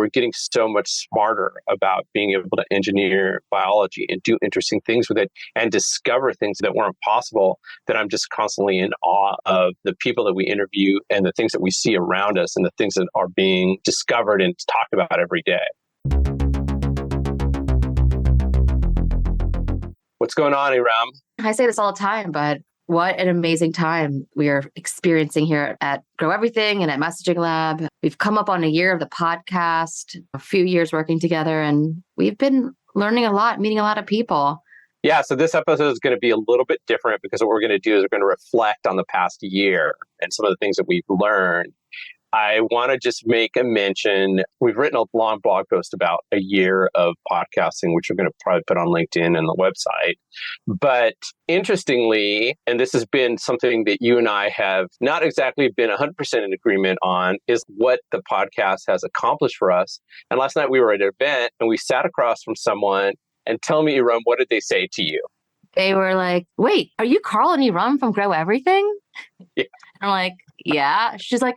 we're getting so much smarter about being able to engineer biology and do interesting things with it and discover things that weren't possible, that I'm just constantly in awe of the people that we interview and the things that we see around us and the things that are being discovered and talked about every day. What's going on, Erum? I say this all the time, but what an amazing time we are experiencing here at Grow Everything and at Messaging Lab. We've come up on a year of the podcast, a few years working together, and we've been learning a lot, meeting a lot of people. Yeah, so this episode is going to be a little bit different because what we're going to do is we're going to reflect on the past year and some of the things that we've learned. I want to just make a mention. We've written a long blog post about a year of podcasting, which we're going to probably put on LinkedIn and the website. But interestingly, and this has been something that you and I have not exactly been 100% in agreement on, is what the podcast has accomplished for us. And last night we were at an event and we sat across from someone, and tell me, Erum, what did they say to you? They were like, wait, are you Karl and Erum from Grow Everything? Yeah. And I'm like, yeah. She's like,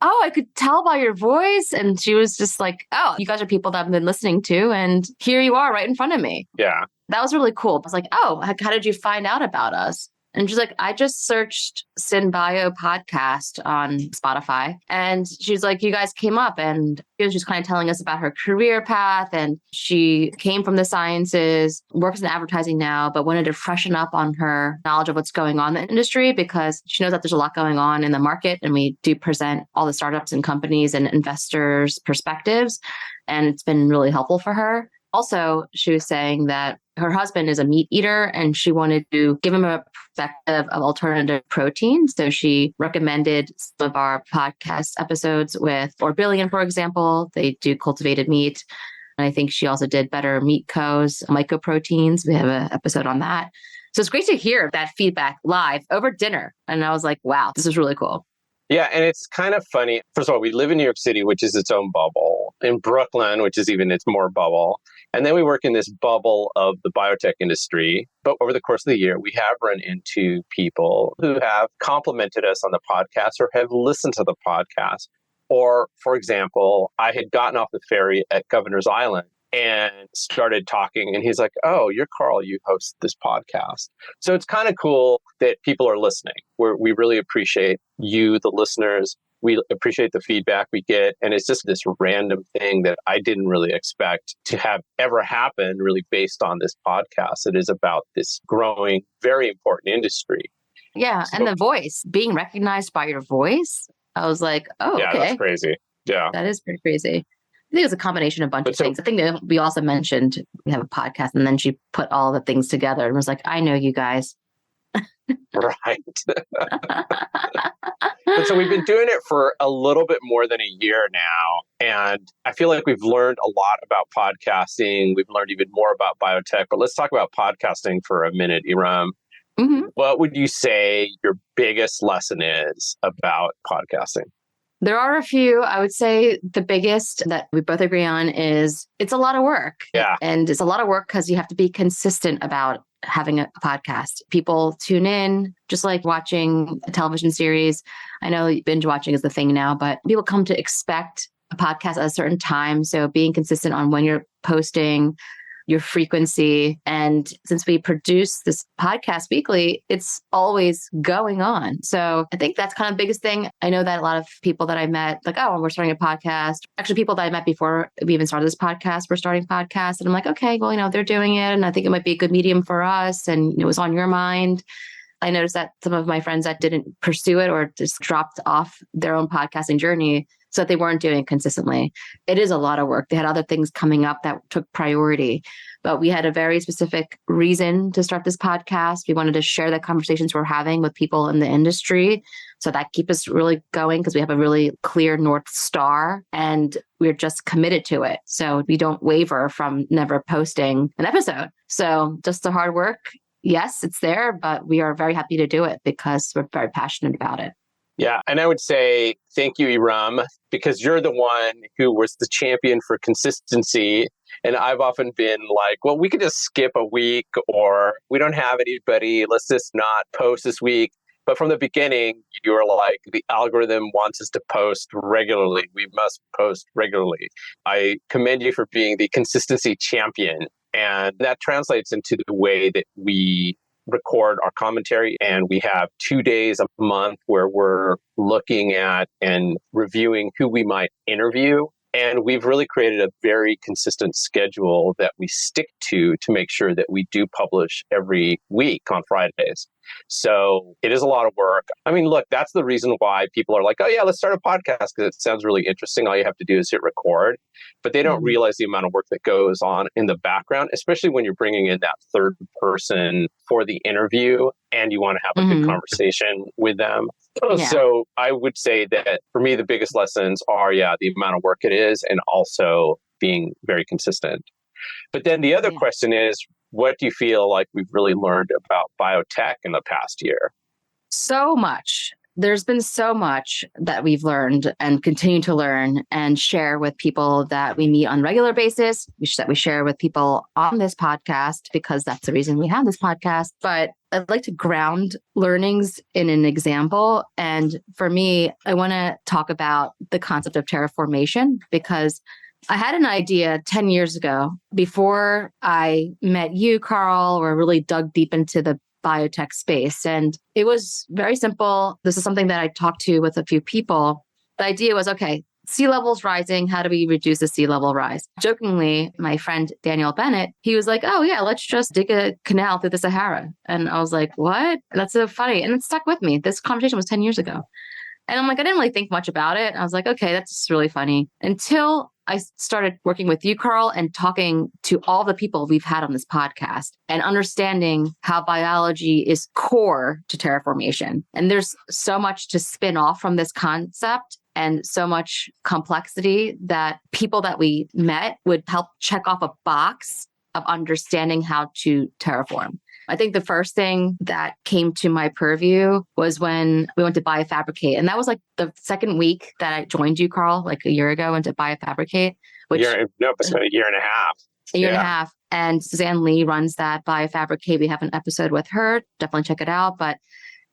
oh, I could tell by your voice. And she was just like, oh, you guys are people that I've been listening to. And here you are right in front of me. Yeah. That was really cool. I was like, oh, how did you find out about us? And she's like, I just searched SynBio podcast on Spotify. And she's like, you guys came up, and she was just kind of telling us about her career path. And she came from the sciences, works in advertising now, but wanted to freshen up on her knowledge of what's going on in the industry because she knows that there's a lot going on in the market. And we do present all the startups and companies and investors' perspectives. And it's been really helpful for her. Also, she was saying that her husband is a meat eater and she wanted to give him a perspective of alternative proteins. So she recommended some of our podcast episodes with Orbillion, for example. They do cultivated meat. And I think she also did Better Meat Co.'s mycoproteins. We have an episode on that. So it's great to hear that feedback live over dinner. And I was like, wow, this is really cool. Yeah, and it's kind of funny. First of all, we live in New York City, which is its own bubble, in Brooklyn, which is even its more bubble. And then we work in this bubble of the biotech industry. But over the course of the year, we have run into people who have complimented us on the podcast or have listened to the podcast. Or, for example, I had gotten off the ferry at Governor's Island and started talking. And he's like, oh, you're Karl, you host this podcast. So it's kind of cool that people are listening. We really appreciate you, the listeners. We appreciate the feedback we get. And it's just this random thing that I didn't really expect to have ever happen, really based on this podcast. It is about this growing, very important industry. Yeah. So, and the voice, being recognized by your voice. I was like, oh, yeah, okay. That's crazy. Yeah. That is pretty crazy. I think it was a combination of a bunch of things. I think that we also mentioned we have a podcast, and then she put all the things together and was like, I know you guys. Right. But so we've been doing it for a little bit more than a year now. And I feel like we've learned a lot about podcasting. We've learned even more about biotech. But let's talk about podcasting for a minute, Erum. Mm-hmm. What would you say your biggest lesson is about podcasting? There are a few. I would say the biggest that we both agree on is it's a lot of work. Yeah. And it's a lot of work because you have to be consistent about having a podcast. People tune in, just like watching a television series. I know binge watching is the thing now, but people come to expect a podcast at a certain time. So being consistent on when you're posting, your frequency. And since we produce this podcast weekly, it's always going on. So I think that's kind of the biggest thing. I know that a lot of people that I met, like, oh, we're starting a podcast. Actually, people that I met before we even started this podcast, we're starting podcasts. And I'm like, okay, well, they're doing it. And I think it might be a good medium for us. And it was on your mind. I noticed that some of my friends that didn't pursue it or just dropped off their own podcasting journey so that they weren't doing it consistently. It is a lot of work. They had other things coming up that took priority, but we had a very specific reason to start this podcast. We wanted to share the conversations we're having with people in the industry. So that keeps us really going because we have a really clear North Star and we're just committed to it. So we don't waver from never posting an episode. So just the hard work. Yes, it's there, but we are very happy to do it because we're very passionate about it. Yeah. And I would say thank you, Erum, because you're the one who was the champion for consistency. And I've often been like, well, we could just skip a week or we don't have anybody. Let's just not post this week. But from the beginning, you were like, the algorithm wants us to post regularly. We must post regularly. I commend you for being the consistency champion. And that translates into the way that we record our commentary. And we have 2 days a month where we're looking at and reviewing who we might interview. And we've really created a very consistent schedule that we stick to make sure that we do publish every week on Fridays. So it is a lot of work. I mean, look, that's the reason why people are like, oh, yeah, let's start a podcast because it sounds really interesting. All you have to do is hit record. But they don't realize the amount of work that goes on in the background, especially when you're bringing in that third person for the interview and you want to have a good conversation with them. Yeah. So I would say that for me, the biggest lessons are, the amount of work it is and also being very consistent. But then the other question is, what do you feel like we've really learned about biotech in the past year? So much. There's been so much that we've learned and continue to learn and share with people that we meet on a regular basis, that we share with people on this podcast, because that's the reason we have this podcast. But I'd like to ground learnings in an example. And for me, I want to talk about the concept of terraformation, because I had an idea 10 years ago before I met you, Karl, or really dug deep into the biotech space. And it was very simple. This is something that I talked to with a few people. The idea was, okay, sea levels rising. How do we reduce the sea level rise? Jokingly, my friend Daniel Bennett, he was like, oh yeah, let's just dig a canal through the Sahara. And I was like, what? That's so funny. And it stuck with me. This conversation was 10 years ago. And I'm like, I didn't really think much about it. I was like, okay, that's just really funny. Until I started working with you, Karl, and talking to all the people we've had on this podcast and understanding how biology is core to terraformation. And there's so much to spin off from this concept and so much complexity that people that we met would help check off a box of understanding how to terraform. I think the first thing that came to my purview was when we went to Biofabricate. And that was like the second week that I joined you, Karl, like a year ago into Biofabricate. It's been a year and a half. A year and a half. And Suzanne Lee runs that Biofabricate. We have an episode with her. Definitely check it out. But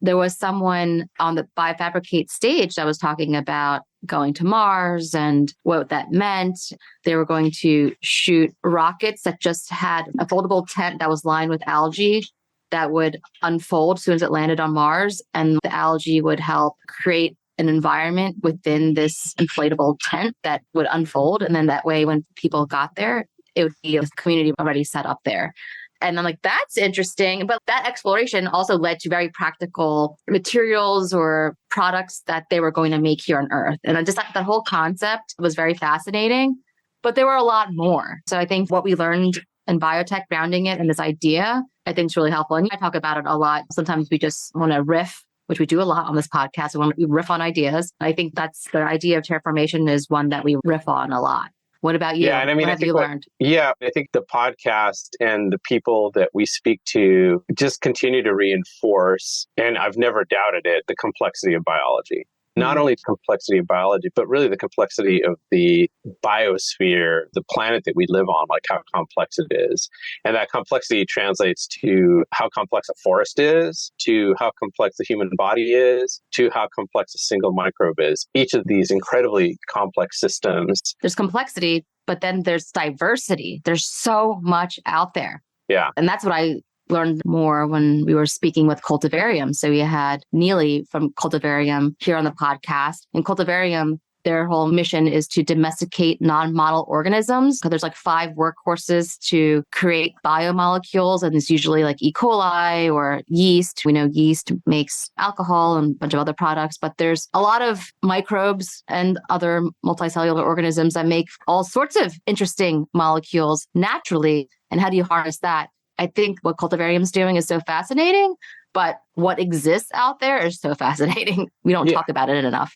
there was someone on the Biofabricate stage that was talking about going to Mars and what that meant. They were going to shoot rockets that just had a foldable tent that was lined with algae that would unfold as soon as it landed on Mars. And the algae would help create an environment within this inflatable tent that would unfold. And then that way, when people got there, it would be a community already set up there. And I'm like, that's interesting. But that exploration also led to very practical materials or products that they were going to make here on Earth. And I just thought that whole concept was very fascinating. But there were a lot more. So I think what we learned in biotech, grounding it in this idea, I think is really helpful. And I talk about it a lot. Sometimes we just want to riff, which we do a lot on this podcast. We riff on ideas. I think that's the idea of terraformation is one that we riff on a lot. What about you? Yeah, and I mean, what have you learned? I think the podcast and the people that we speak to just continue to reinforce, and I've never doubted it, the complexity of biology. Not only the complexity of biology, but really the complexity of the biosphere, the planet that we live on, like how complex it is. And that complexity translates to how complex a forest is, to how complex the human body is, to how complex a single microbe is. Each of these incredibly complex systems. There's complexity, but then there's diversity. There's so much out there. Yeah. And that's what I learned more when we were speaking with Cultivarium. So we had Neely from Cultivarium here on the podcast. And Cultivarium, their whole mission is to domesticate non-model organisms. So there's like 5 workhorses to create biomolecules. And it's usually like E. coli or yeast. We know yeast makes alcohol and a bunch of other products, but there's a lot of microbes and other multicellular organisms that make all sorts of interesting molecules naturally. And how do you harness that? I think what Cultivarium's doing is so fascinating, but what exists out there is so fascinating. We don't talk about it enough.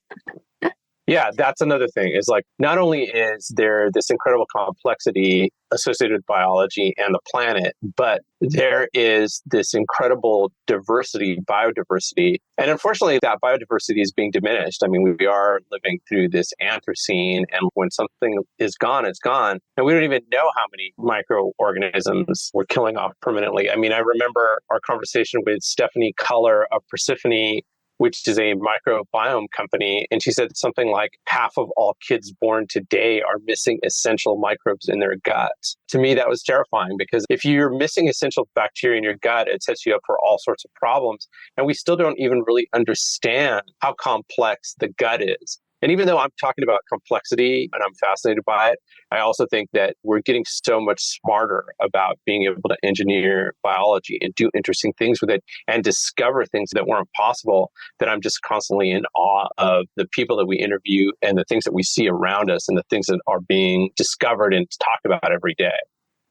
Yeah, that's another thing is like, not only is there this incredible complexity associated with biology and the planet, but there is this incredible diversity, biodiversity. And unfortunately, that biodiversity is being diminished. I mean, we are living through this Anthropocene, and when something is gone, it's gone. And we don't even know how many microorganisms we're killing off permanently. I mean, I remember our conversation with Stephanie Culler of Persephone, which is a microbiome company. And she said something like half of all kids born today are missing essential microbes in their guts. To me, that was terrifying, because if you're missing essential bacteria in your gut, it sets you up for all sorts of problems. And we still don't even really understand how complex the gut is. And even though I'm talking about complexity and I'm fascinated by it, I also think that we're getting so much smarter about being able to engineer biology and do interesting things with it and discover things that weren't possible, that I'm just constantly in awe of the people that we interview and the things that we see around us and the things that are being discovered and talked about every day.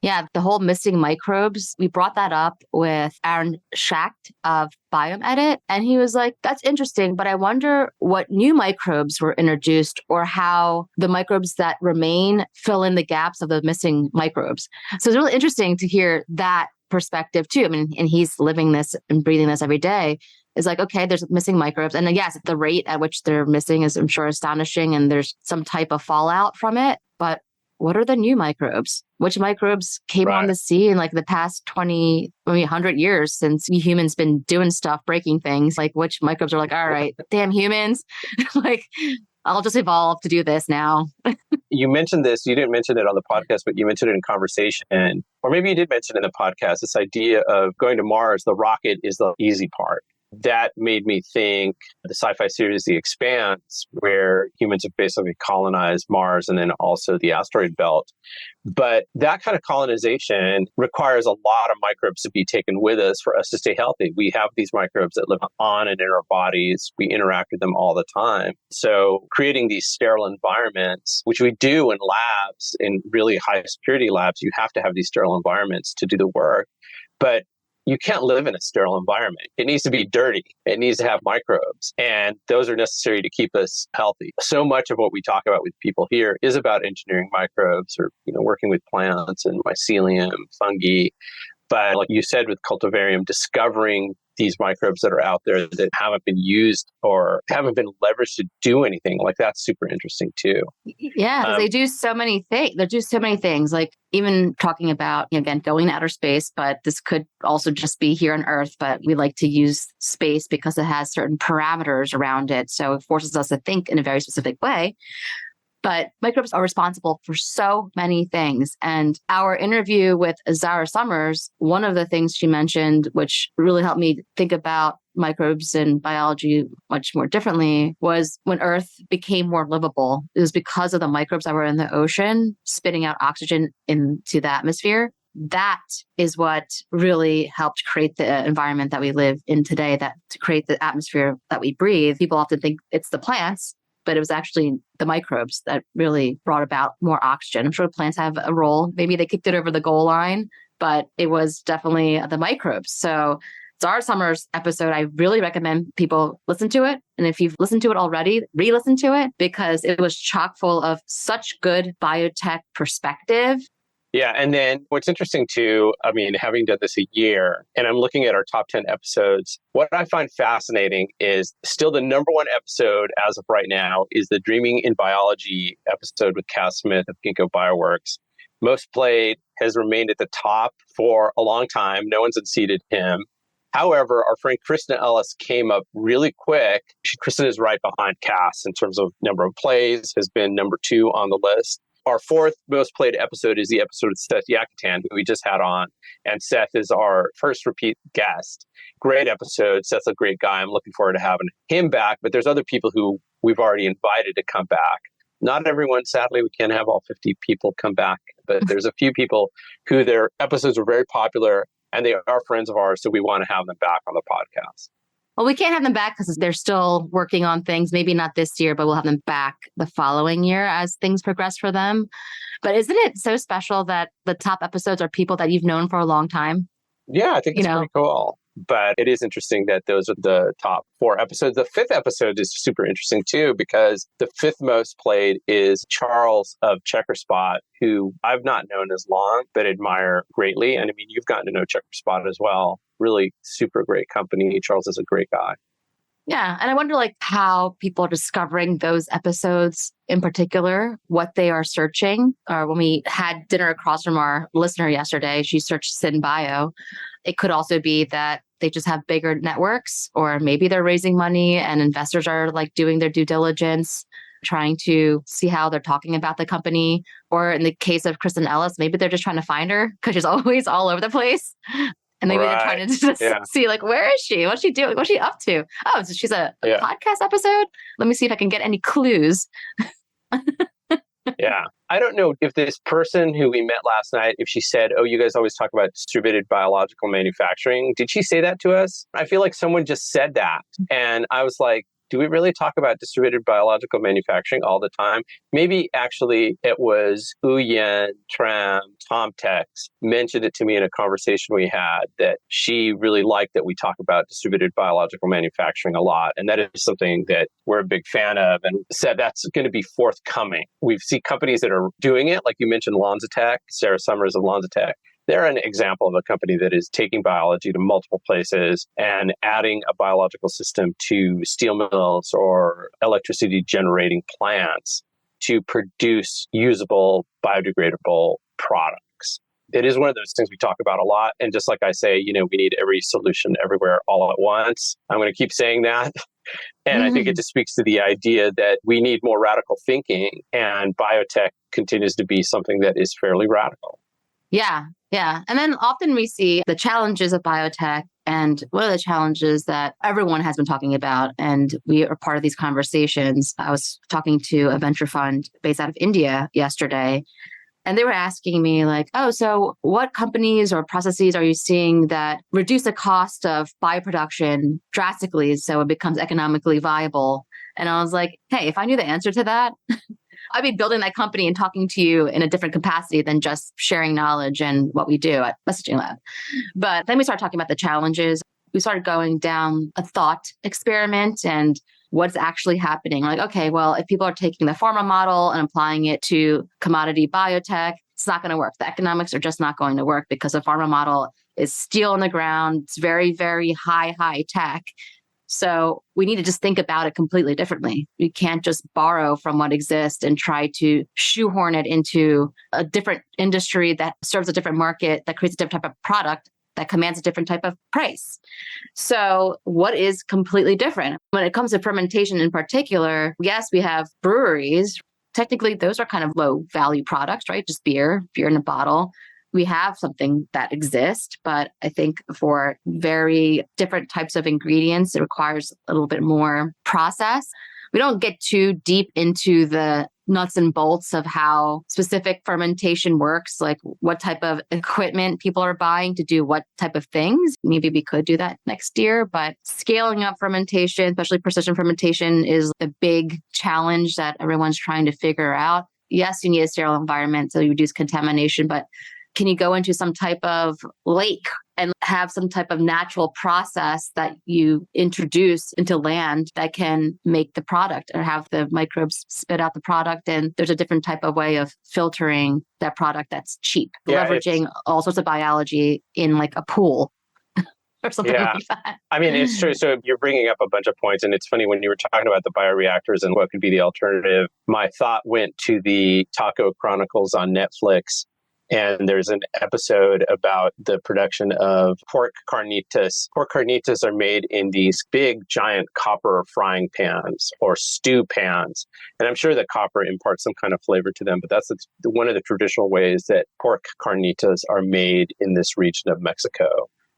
Yeah, the whole missing microbes, we brought that up with Aaron Schacht of Biomedit, and he was like, that's interesting, but I wonder what new microbes were introduced or how the microbes that remain fill in the gaps of the missing microbes. So it's really interesting to hear that perspective too. I mean, and he's living this and breathing this every day. Is like, okay, there's missing microbes. And yes, the rate at which they're missing is, I'm sure, astonishing, and there's some type of fallout from it. But what are the new microbes? Which microbes came on the scene in like the past 20, 100 years since humans been doing stuff, breaking things? Like, which microbes are like, all right, damn humans, like, I'll just evolve to do this now. You mentioned this, you didn't mention it on the podcast, but you mentioned it in conversation, or maybe you did mention it in the podcast, this idea of going to Mars, the rocket is the easy part. That made me think the sci-fi series The Expanse, where humans have basically colonized Mars and then also the asteroid belt. But that kind of colonization requires a lot of microbes to be taken with us for us to stay healthy. We have these microbes that live on and in our bodies. We interact with them all the time. So creating these sterile environments, which we do in labs, in really high security labs, you have to have these sterile environments to do the work. But you can't live in a sterile environment. It needs to be dirty. It needs to have microbes. And those are necessary to keep us healthy. So much of what we talk about with people here is about engineering microbes, or, working with plants and mycelium, fungi. But like you said, with Cultivarium, discovering these microbes that are out there that haven't been used or haven't been leveraged to do anything, like that's super interesting too. Yeah, because they do so many things. They do so many things, like even talking about, again, going to outer space, but this could also just be here on Earth. But we like to use space because it has certain parameters around it. So it forces us to think in a very specific way. But microbes are responsible for so many things. And our interview with Zara Summers, one of the things she mentioned, which really helped me think about microbes and biology much more differently, was when Earth became more livable, it was because of the microbes that were in the ocean, spitting out oxygen into the atmosphere. That is what really helped create the environment that we live in today, that to create the atmosphere that we breathe. People often think it's the plants, but it was actually the microbes that really brought about more oxygen. I'm sure plants have a role. Maybe they kicked it over the goal line, but it was definitely the microbes. So Zara Summers' episode, I really recommend people listen to it. And if you've listened to it already, re-listen to it, because it was chock full of such good biotech perspective. Yeah. And then what's interesting too, I mean, having done this a year and I'm looking at our top 10 episodes, what I find fascinating is still the number one episode as of right now is the Dreaming in Biology episode with Cass Smith of Ginkgo Bioworks. Most played, has remained at the top for a long time. No one's unseated him. However, our friend Kristen Ellis came up really quick. Kristen is right behind Cass in terms of number of plays, has been number 2 on the list. Our fourth most played episode is the episode with Seth Yakatan, who we just had on. And Seth is our first repeat guest. Great episode. Seth's a great guy. I'm looking forward to having him back. But there's other people who we've already invited to come back. Not everyone, sadly, we can't have all 50 people come back. But there's a few people who their episodes were very popular and they are friends of ours. So we want to have them back on the podcast. Well, we can't have them back because they're still working on things. Maybe not this year, but we'll have them back the following year as things progress for them. But isn't it so special that the top episodes are people that you've known for a long time? Yeah, I think it's pretty cool. But it is interesting that those are the top 4 episodes. The 5th episode is super interesting too, because the 5th most played is Charles of Checkerspot, who I've not known as long, but admire greatly. And I mean, you've gotten to know Checkerspot as well. Really super great company. Charles is a great guy. Yeah. And I wonder like how people are discovering those episodes in particular, what they are searching. Or when we had dinner across from our listener yesterday, she searched SynBio. It could also be that they just have bigger networks, or maybe they're raising money and investors are like doing their due diligence, trying to see how they're talking about the company. Or in the case of Kristen Ellis, maybe they're just trying to find her because she's always all over the place. And maybe they're trying to just see, like, where is she? What's she doing? What's she up to? Oh, so she's a podcast episode? Let me see if I can get any clues. Yeah. I don't know if this person who we met last night, if she said, oh, you guys always talk about distributed biological manufacturing. Did she say that to us? I feel like someone just said that. And I was like, do we really talk about distributed biological manufacturing all the time? Maybe actually it was Uyen, Tram, Tomtex mentioned it to me in a conversation we had, that she really liked that we talk about distributed biological manufacturing a lot. And that is something that we're a big fan of, and said that's going to be forthcoming. We see companies that are doing it, like you mentioned Lonzatech, Sarah Summers of Lonzatech. They're an example of a company that is taking biology to multiple places and adding a biological system to steel mills or electricity generating plants to produce usable, biodegradable products. It is one of those things we talk about a lot. And just like I say, we need every solution everywhere all at once. I'm going to keep saying that. And I think it just speaks to the idea that we need more radical thinking, and biotech continues to be something that is fairly radical. Yeah. Yeah. And then often we see the challenges of biotech. And one of the challenges that everyone has been talking about, and we are part of these conversations. I was talking to a venture fund based out of India yesterday, and they were asking me like, oh, so what companies or processes are you seeing that reduce the cost of bioproduction drastically so it becomes economically viable? And I was like, hey, if I knew the answer to that, I'd be building that company and talking to you in a different capacity than just sharing knowledge and what we do at Messaging Lab. But then we started talking about the challenges. We started going down a thought experiment and what's actually happening. Like, okay, well, if people are taking the pharma model and applying it to commodity biotech, it's not going to work. The economics are just not going to work because the pharma model is steel on the ground. It's very, very high tech. So we need to just think about it completely differently. We can't just borrow from what exists and try to shoehorn it into a different industry that serves a different market, that creates a different type of product, that commands a different type of price. So what is completely different? When it comes to fermentation in particular, yes, we have breweries. Technically, those are kind of low value products, right? Just beer in a bottle. We have something that exists, but I think for very different types of ingredients, it requires a little bit more process. We don't get too deep into the nuts and bolts of how specific fermentation works, like what type of equipment people are buying to do what type of things. Maybe we could do that next year, but scaling up fermentation, especially precision fermentation, is a big challenge that everyone's trying to figure out. Yes, you need a sterile environment so you reduce contamination, but can you go into some type of lake and have some type of natural process that you introduce into land that can make the product or have the microbes spit out the product? And there's a different type of way of filtering that product that's cheap, leveraging all sorts of biology in like a pool or something like that. I mean, it's true. So you're bringing up a bunch of points, and it's funny when you were talking about the bioreactors and what could be the alternative, my thought went to the Taco Chronicles on Netflix. And there's an episode about the production of pork carnitas. Pork carnitas are made in these big, giant copper frying pans or stew pans. And I'm sure that copper imparts some kind of flavor to them, but that's one of the traditional ways that pork carnitas are made in this region of Mexico.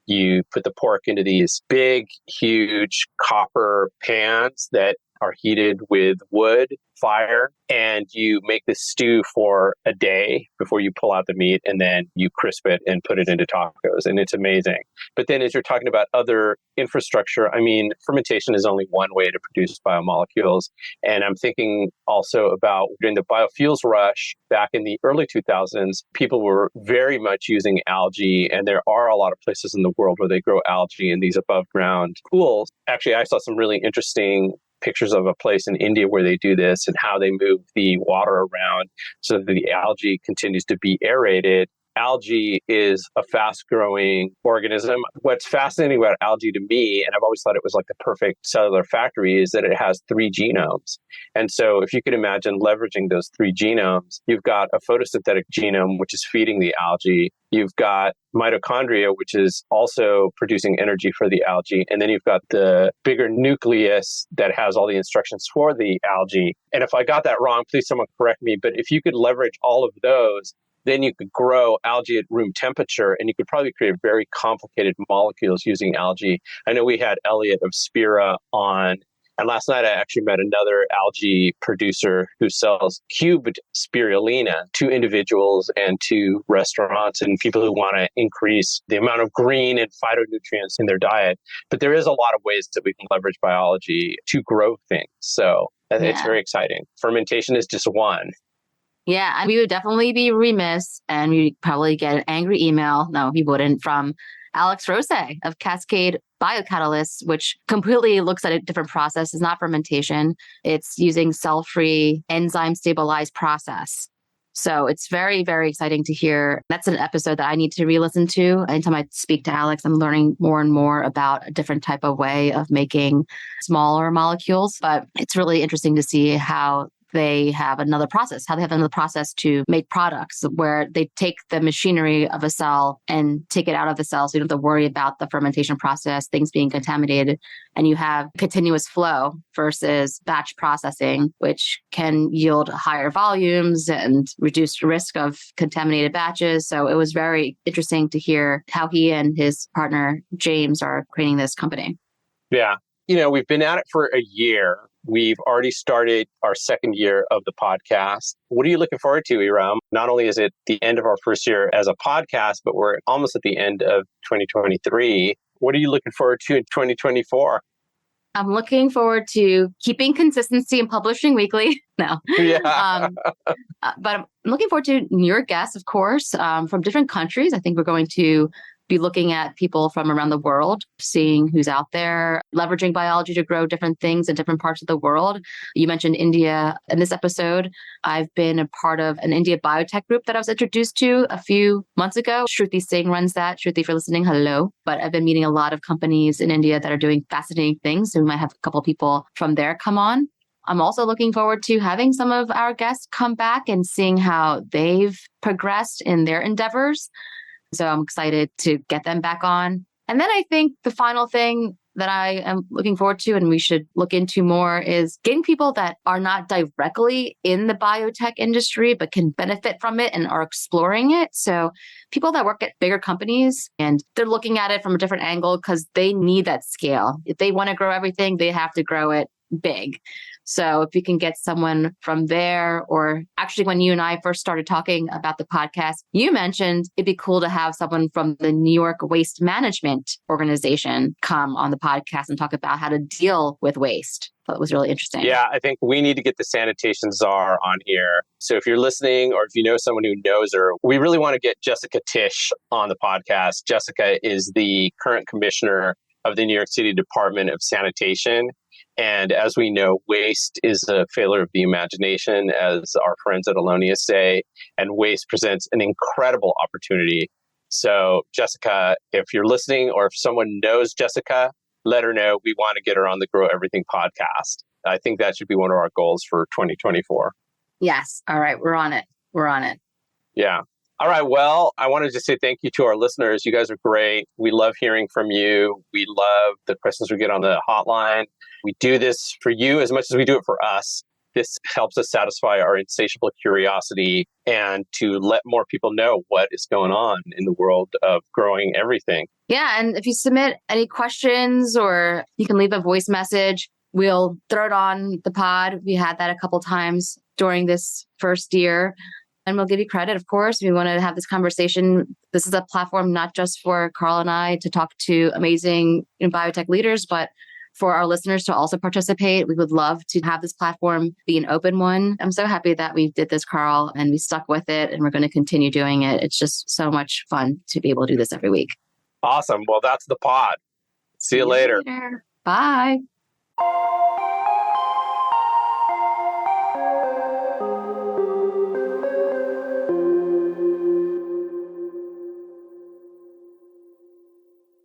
You put the pork into these big, huge copper pans that are heated with wood, fire, and you make this stew for a day before you pull out the meat, and then you crisp it and put it into tacos. And it's amazing. But then as you're talking about other infrastructure, I mean, fermentation is only one way to produce biomolecules. And I'm thinking also about during the biofuels rush back in the early 2000s, people were very much using algae. And there are a lot of places in the world where they grow algae in these above ground pools. Actually, I saw some really interesting pictures of a place in India where they do this and how they move the water around so that the algae continues to be aerated. Algae is a fast-growing organism. What's fascinating about algae to me, and I've always thought it was like the perfect cellular factory, is that it has 3 genomes. And so if you could imagine leveraging those 3 genomes, you've got a photosynthetic genome, which is feeding the algae. You've got mitochondria, which is also producing energy for the algae. And then you've got the bigger nucleus that has all the instructions for the algae. And if I got that wrong, please someone correct me. But if you could leverage all of those, then you could grow algae at room temperature, and you could probably create very complicated molecules using algae. I know we had Elliot of Spira on, and last night I actually met another algae producer who sells cubed spirulina to individuals and to restaurants and people who want to increase the amount of green and phytonutrients in their diet. But there is a lot of ways that we can leverage biology to grow things. So it's very exciting. Fermentation is just one. Yeah, and we would definitely be remiss, and we'd probably get an angry email. No, he wouldn't, from Alex Rose of Cascade Biocatalysts, which completely looks at a different process. It's not fermentation. It's using cell-free enzyme stabilized process. So it's very, very exciting to hear. That's an episode that I need to re-listen to. Anytime I speak to Alex, I'm learning more and more about a different type of way of making smaller molecules. But it's really interesting to see how they have another process, to make products where they take the machinery of a cell and take it out of the cell. So you don't have to worry about the fermentation process, things being contaminated. And you have continuous flow versus batch processing, which can yield higher volumes and reduce risk of contaminated batches. So it was very interesting to hear how he and his partner, James, are creating this company. Yeah. We've been at it for a year. We've already started our second year of the podcast. What are you looking forward to, Erum? Not only is it the end of our first year as a podcast, but we're almost at the end of 2023. What are you looking forward to in 2024? I'm looking forward to keeping consistency and publishing weekly. No. Yeah. But I'm looking forward to your guests, of course, from different countries. I think we're going to be looking at people from around the world, seeing who's out there, leveraging biology to grow different things in different parts of the world. You mentioned India in this episode. I've been a part of an India biotech group that I was introduced to a few months ago. Shruti Singh runs that. Shruti, for listening, hello. But I've been meeting a lot of companies in India that are doing fascinating things. So we might have a couple of people from there come on. I'm also looking forward to having some of our guests come back and seeing how they've progressed in their endeavors. So I'm excited to get them back on. And then I think the final thing that I am looking forward to, and we should look into more, is getting people that are not directly in the biotech industry, but can benefit from it and are exploring it. So people that work at bigger companies and they're looking at it from a different angle because they need that scale. If they want to grow everything, they have to grow it big. So if you can get someone from there, or actually when you and I first started talking about the podcast, you mentioned it'd be cool to have someone from the New York Waste Management Organization come on the podcast and talk about how to deal with waste. That was really interesting. Yeah, I think we need to get the sanitation czar on here. So if you're listening, or if you know someone who knows her, we really want to get Jessica Tisch on the podcast. Jessica is the current commissioner of the New York City Department of Sanitation. And as we know, waste is a failure of the imagination, as our friends at Alonia say, and waste presents an incredible opportunity. So Jessica, if you're listening, or if someone knows Jessica, let her know. We want to get her on the Grow Everything podcast. I think that should be one of our goals for 2024. Yes. All right. We're on it. Yeah. All right. Well, I wanted to say thank you to our listeners. You guys are great. We love hearing from you. We love the questions we get on the hotline. We do this for you as much as we do it for us. This helps us satisfy our insatiable curiosity and to let more people know what is going on in the world of growing everything. Yeah. And if you submit any questions, or you can leave a voice message, we'll throw it on the pod. We had that a couple times during this first year. And we'll give you credit, of course. We want to have this conversation. This is a platform not just for Karl and I to talk to amazing biotech leaders, but for our listeners to also participate. We would love to have this platform be an open one. I'm so happy that we did this, Karl, and we stuck with it, and we're going to continue doing it. It's just so much fun to be able to do this every week. Awesome. Well, that's the pod. See you later. Bye.